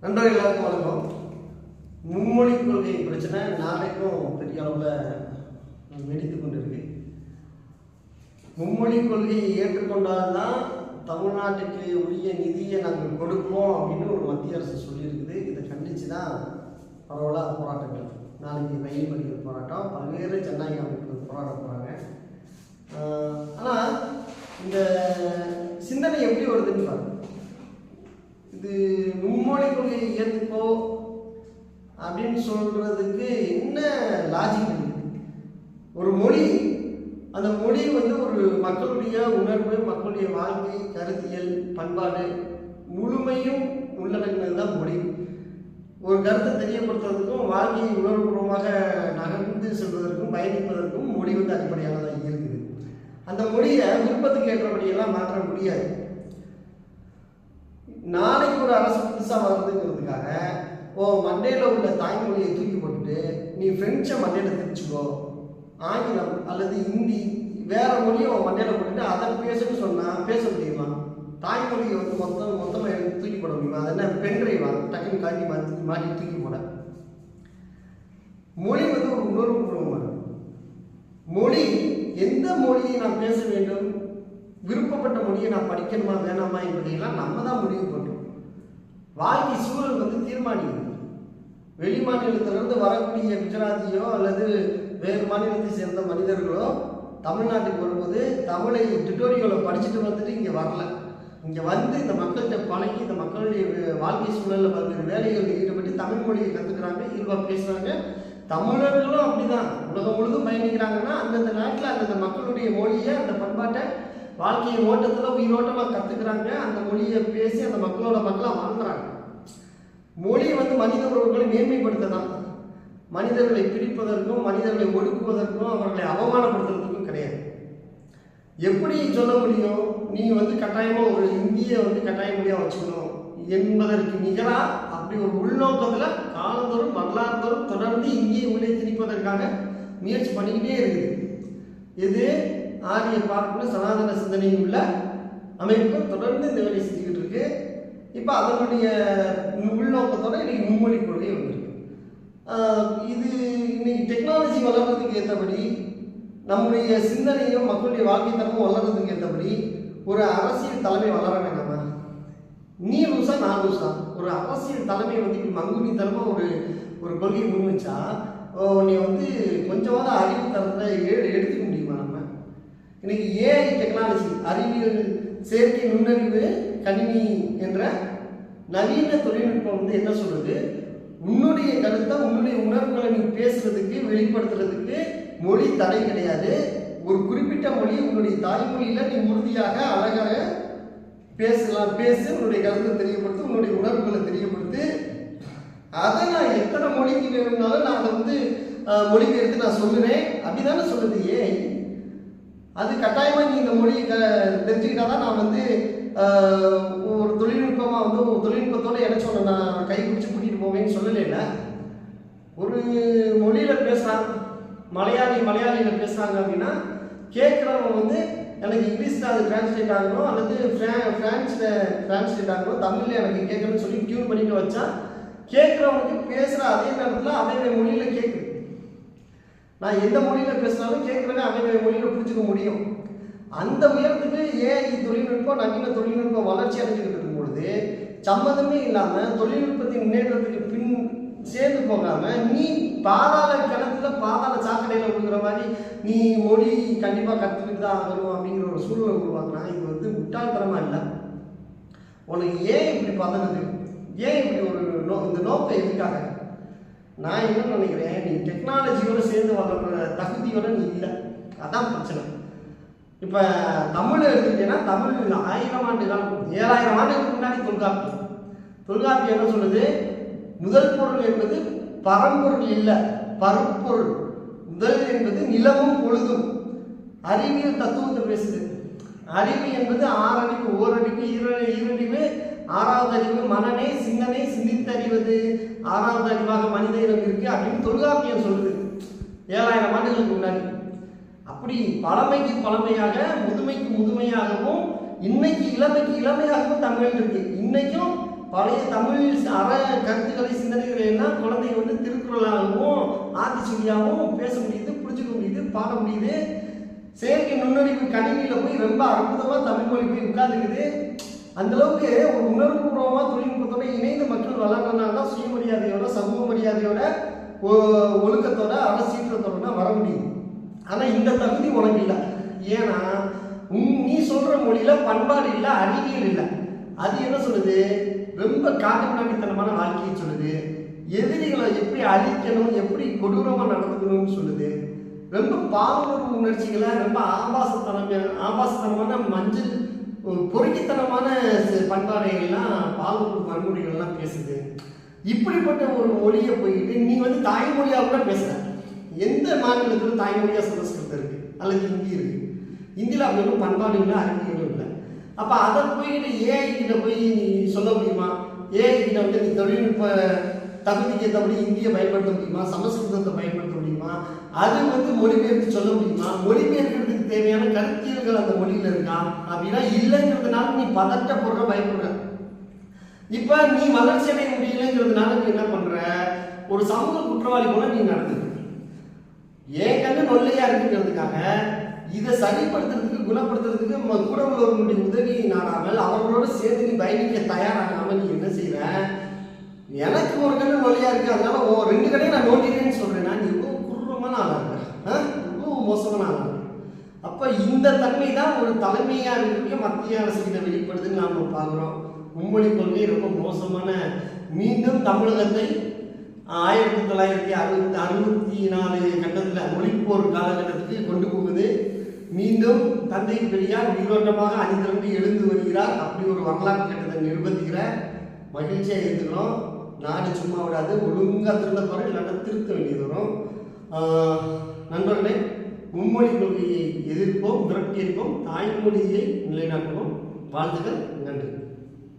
நண்பர்கள் எல்லாருக்கும் வணக்கம். மும்மொழி கொள்கை பிரச்சனை நாளைக்கும் பெரிய அளவில் வெடித்து கொண்டிருக்கு. மும்மொழி கொள்கையை ஏற்றுக்கொண்டால்தான் தமிழ்நாட்டுக்கு உரிய நிதியை நாங்கள் கொடுப்போம் அப்படின்னு ஒரு மத்திய அரசு சொல்லியிருக்குது. இதை கண்டித்து தான் பரவலாக போராட்டங்கள். நாளைக்கு ரயில் மறியல் போராட்டம், பல்வேறு ஜனநாயக அமைப்புகள் போராட போகிறாங்க. ஆனால் இந்த சிந்தனை எப்படி வருதுன்னு பாருங்க. இது மும்மொழி கொள்கையை ஏற்றுக்கோ அப்படின்னு சொல்றதுக்கு என்ன லாஜிக் இருக்கு? ஒரு மொழி, அந்த மொழி ஒரு மக்களுடைய உணர்வு, மக்களுடைய வாழ்க்கை, கருத்தியல், பண்பாடு முழுமையும் உள்ளடங்கினது தான் மொழி. ஒரு கருத்தை தெரியப்படுத்துறதுக்கும் வாழ்க்கையை உணர்வுபூர்வமாக நகர்ந்து செல்வதற்கும் பயணிப்பதற்கும் மொழி அடிப்படையானதாக இருக்குது. அந்த மொழியை விருப்பத்துக்கு ஏற்றபடியெல்லாம் மாற்ற முடியாது. நாளைக்கு ஒரு அரசு புதுசாக வர்றதுங்கிறதுக்காக மண்டையில் உள்ள தாய்மொழியை தூக்கி போட்டுட்டு நீ ஃப்ரெஞ்சை மண்டையில் தெரிஞ்சுக்கோ, ஆங்கிலம் அல்லது ஹிந்தி வேற மொழியை மண்டையில் போட்டுட்டு அதை பேசுன்னு சொன்னால் பேச முடியுமா? தாய்மொழியை மொத்தமாக எடுத்து தூக்கி போட முடியுமா? அது என்ன பெண்றைவா டக்குன்னு காட்டி மாட்டி தூக்கி போட? மொழி ஒரு உணர்வுபூர்வமான மொழி. எந்த மொழியை நான் பேச வேண்டும், விருப்பப்பட்ட மொழியை நான் படிக்கணுமா வேணாமா என்பதையெல்லாம் நம்ம தான் முடிவு பண்ணுறோம். வாழ்க்கை சூழல் தீர்மானிக்குது. வெளி மாநிலத்திலிருந்து வரக்கூடிய குஜராத்தியோ அல்லது வேறு மாநிலத்தை சேர்ந்த மனிதர்களோ தமிழ்நாட்டுக்கு வரும்போது தமிழை டுட்டோரியலை படிச்சுட்டு வந்துட்டு இங்கே வரல. இங்கே இந்த மக்கள்கிட்ட பழகி இந்த மக்களுடைய வாழ்க்கை சூழலில் பல்வேறு வேலைகளில் ஈடுபட்டு தமிழ் மொழியை கற்றுக்கிறாங்க, இயல்பாக பேசுகிறாங்க. தமிழர்களும் அப்படிதான் உலகம் முழுதும் பயணிக்கிறாங்கன்னா அந்தந்த நாட்டில் அந்தந்த மக்களுடைய மொழியை, அந்த பண்பாட்டை, வாழ்க்கையை ஓட்டத்தில் உயிரோட்டமாக கற்றுக்கிறாங்க. அந்த மொழியை பேசி அந்த மக்களோட மக்களாக வாழ்ந்துறாங்க. மொழி மனித உறவுகளை மேன்மைப்படுத்ததான், மனிதர்களை பிரிப்பதற்கும் மனிதர்களை ஒடுக்குவதற்கும் அவர்களை அவமானப்படுத்துறதுக்கும் கிடையாது. எப்படி சொல்ல முடியும்? நீ கட்டாயமாக ஒரு இந்தியை கட்டாய மொழியாக வச்சுக்கணும் என்பதற்கு நிகராக அப்படி ஒரு உள்நோக்கத்தில் காலந்தோறும் வரலாறுதோறும் தொடர்ந்து இந்தியை உள்ளே திணிப்பதற்காக முயற்சி பண்ணிக்கிட்டே இருக்குது. இது ஆரிய பார்ப்பு சனாதன சிந்தனையில் உள்ள அமைப்பு தொடர்ந்து இந்த வேலையை செஞ்சுக்கிட்டு இருக்கு. இப்போ அதனுடைய உள்நோக்கத்தோட இன்னைக்கு மும்மொழி கொள்கை வந்திருக்கு. இது இன்னைக்கு டெக்னாலஜி வளர்றதுக்கு ஏற்றபடி, நம்முடைய சிந்தனையும் மக்களுடைய வாழ்க்கை தரமும் வளர்றதுக்கு ஏற்றபடி ஒரு அரசியல் தலைமை வளர வேண்டாமா? நீ லூசா நான் லூசா? ஒரு அரசியல் தலைமை மங்குனி தலைமை ஒரு கொள்கையை முன் வச்சா நீ கொஞ்சமாவது அறிவு தரத்தை எடுத்துக்க முடியுமா? நம்ம இன்னைக்கு ஏஐ டெக்னாலஜி, அறிவியல், செயற்கை நுண்ணறிவு, கணினி என்ற நவீன தொழில்நுட்பம் என்ன சொல்றது? உன்னுடைய கருத்தை, உன்னுடைய உணர்வுகளை நீ பேசுறதுக்கு, வெளிப்படுத்துறதுக்கு மொழி தடை கிடையாது. ஒரு குறிப்பிட்ட மொழி, உன்னுடைய தாய்மொழியில நீ உறுதியாக அழகாக பேசலாம். பேசு, உன்னுடைய கருத்தை தெரியப்படுத்து, உன்னுடைய உணர்வுகளை தெரியப்படுத்து. அதை நான் எத்தனை மொழிக்கு வேணும்னாலும் நான் அதை மொழிபெயர்த்து நான் சொல்லுவேன் அப்படிதானே சொல்லுது ஏஐ. அது கட்டாயமாக நீ இந்த மொழியை தெரிஞ்சுக்கிட்டாதான் நான் ஒரு தொழில்நுட்பமாக ஒரு தொழில்நுட்பத்தோடு இணைச்சோன்னு நான் கைப்பிடிச்சு கூட்டிகிட்டு போவேன்னு சொல்லலைல்ல. ஒரு மொழியில் பேசுகிறான், மலையாளியில் பேசுகிறாங்க அப்படின்னா கேட்குறவங்க எனக்கு இங்கிலீஷில் அது டிரான்ஸ்லேட் ஆகணும் அல்லது ஃப்ரான்ஸில் டிரான்ஸ்லேட் ஆகணும், தமிழில் எனக்கு கேட்கணும்னு சொல்லி டியூன் பண்ணிட்டு வச்சா கேட்குறவங்களுக்கு பேசுகிற அதே நேரத்தில் அதே மொழியில் கேட்குது. நான் எந்த மொழியில் பேசினாலும் கேட்குறேன்னு அதே மொழியில் புரிஞ்சுக்க முடியும். அந்த உயரத்துக்கு ஏஐ தொழில்நுட்பம், நவீன தொழில்நுட்பம் வளர்ச்சி அடைஞ்சிக்கிட்டு இருக்கும் பொழுது சம்மந்தமே இல்லாமல் தொழில்நுட்பத்தின் முன்னேற்றத்துக்கு பின் சேர்ந்து போகாமல் நீ பாதாள கிணத்துல பாதாள சாக்கடையில் விழுகிற மாதிரி நீ மொழி கண்டிப்பாக கற்றுக்கிட்டு தான் ஆகணும் அப்படிங்கிற ஒரு சூழ்நிலை உருவாக்குனா இது முட்டாள்தனமாக இல்லை. உனக்கு ஏன் இப்படி பதனது? ஏன் இப்படி இந்த நோக்கம் எதுக்காக? நான் என்ன நினைக்கிறேன், நீ டெக்னாலஜியோடு சேர்ந்து வளர்ற தகுதியோட நீ இல்லை. அதான் பிரச்சனை. இப்போ தமிழ் எடுத்துக்கிட்டேன்னா தமிழ் 1000 ஆண்டு காலம், 7000 ஆண்டுகளுக்கு முன்னாடி தொல்காப்பியம் என்ன சொல்லுது? முதல் பொருள் என்பது பரம்பொருள் இல்லை, பருப்பொருள். முதல் என்பது நிலமும் பொழுதும். அறிவியல் தத்துவத்தை பேசுது. அறிவு என்பது 6 அறிவு, ஓரறிவு, ஈரறிவு, 6வது அறிவு மனநே, சிந்தனை, சிந்தித்தறிவது 6வது அறிவாக மனித இனம் இருக்கு அப்படின்னு தொல்காப்பியம் சொல்லுது 7000 ஆண்டுகளுக்கு முன்னாடி. அப்படி பழமைக்கு பழமையாக, முதுமைக்கு முதுமையாகவும், இன்னைக்கு இளமைக்கு இளமையாகவும் தமிழ் இருக்கு. இன்னைக்கும் பழைய தமிழ் அற கருத்துக்களை சிந்தனைகளை எல்லாம் குழந்தைங்க வந்து திருக்குறளாகவும் ஆத்திச்சூடியாகவும் பேச முடியுது, புரிஞ்சுக்க முடியுது, பாட முடியுது. செயற்கை நுண்ணறிவு கணினியில் போய் ரொம்ப அற்புதமாக தமிழ் மொழி போய் உட்கார்ந்துக்குது. அந்தளவுக்கு ஒரு உணர்வுபூர்வமாக தொழில்நுட்பத்தோட இணைந்து மக்கள் வளர்றதுனால தான் சுயமரியாதையோட, சமூக மரியாதையோட, ஒழுக்கத்தோட, அரசீற்றத்தோட வர முடியுது. ஆனால் இந்த தகுதி உனக்கு இல்லை. ஏன்னா நீ சொல்கிற மொழியில் பண்பாடு இல்லை, அறிவியல் இல்லை. அது என்ன சொல்லுது? ரொம்ப காட்டுமிராண்டித்தனமான வாழ்க்கையை சொல்லுது. எதிரிகளை எப்படி அழிக்கணும், எப்படி கொடூரமாக நடந்துக்கணும்னு சொல்லுது. ரொம்ப பாலுணர்வு உணர்ச்சிகளை, ரொம்ப ஆபாசத்தனமான மஞ்சள் பொறுக்கித்தனமான பண்பாடைகள்லாம், பாலுணர்வு வன்முறைகள்லாம் பேசுது. இப்படிப்பட்ட ஒரு மொழியை போயிட்டு நீ வந்து தாய்மொழியாக கூட பேசுற. எந்த மாநிலத்திலும் தாய்மொழியாக சமஸ்கிருதம் இருக்கு அல்லது ஹிந்தி இருக்கு. இந்தியில் அப்படி ஒன்றும் பண்பாடு இல்லை, அறிவியலும் இல்லை. அப்போ அதை போயிட்டு ஏஐ கிட்ட போய் நீ சொல்ல முடியுமா? ஏஐ கிட்ட வந்து நீ தொழில்நுட்ப தகுதிக்கு ஏற்றபடி இந்தியை பயன்படுத்த முடியுமா? சமஸ்கிருதத்தை பயன்படுத்த முடியுமா? அது வந்து மொழிபெயர்த்து சொல்ல முடியுமா? மொழிபெயர்க்கிறதுக்கு தேவையான கருத்தியல்கள் அந்த மொழியில் இருக்கா அப்படின்னா இல்லைங்கிறதுனால நீ பதட்டப்படுற, பயப்படுற. இப்போ நீ வளர்ச்சி அடைய முடியலைங்கிறதுனால நீ என்ன பண்ற? ஒரு சமூக குற்றவாளி போல நீ நடந்துக்க. ஏன் கண்ணு நொல்லையா இருக்குங்கிறதுக்காக இதை சரிப்படுத்துறதுக்கு, குணப்படுத்துறதுக்கு கூட உள்ளவர்களுடைய உதவி நாடாமல், அவர்களோடு சேர்ந்து நீ பயணிக்க தயாராகாமல் நீ என்ன செய்யற? எனக்கு ஒரு கண்ணு நொல்லையா இருக்கு, அதனால 2 கடையை நான் நோண்டினேன்னு சொல்றேன்னா நீ இவ்வளோ குரூரமான ஆளா இருக்க, இவ்வளோ மோசமான ஆளா இருக்க. அப்போ இந்த தன்மை தான் ஒரு தலைமையாக இருக்கக்கூடிய மத்திய அரசுகிட்ட வெளிப்படுதுன்னு நாம் பார்க்குறோம். மும்மொழி கொள்கை ரொம்ப மோசமான, மீண்டும் தமிழகத்தை 1964 கட்டத்தில் மொழிப்போர் காலகட்டத்துக்கு கொண்டு போகுது. மீண்டும் தந்தை பெரியார் உயிரோட்டமாக அணிதிரண்டு எழுந்து வருகிறார். அப்படி ஒரு வரலாற்று கட்டத்தை நிர்பந்திக்கிற மகிழ்ச்சியாக இருந்துக்கிறோம். நாடு சும்மா விடாது, ஒழுங்காக திருந்த போகிற, இல்லைன்னா திருத்த வேண்டியது வரும். நண்பர்களே, மும்மொழி கொள்கையை எதிர்ப்போம், விரட்டி இருப்போம், தாய்மொழியை நிலைநாட்டுவோம். வாழ்த்துக்கள். நன்றி.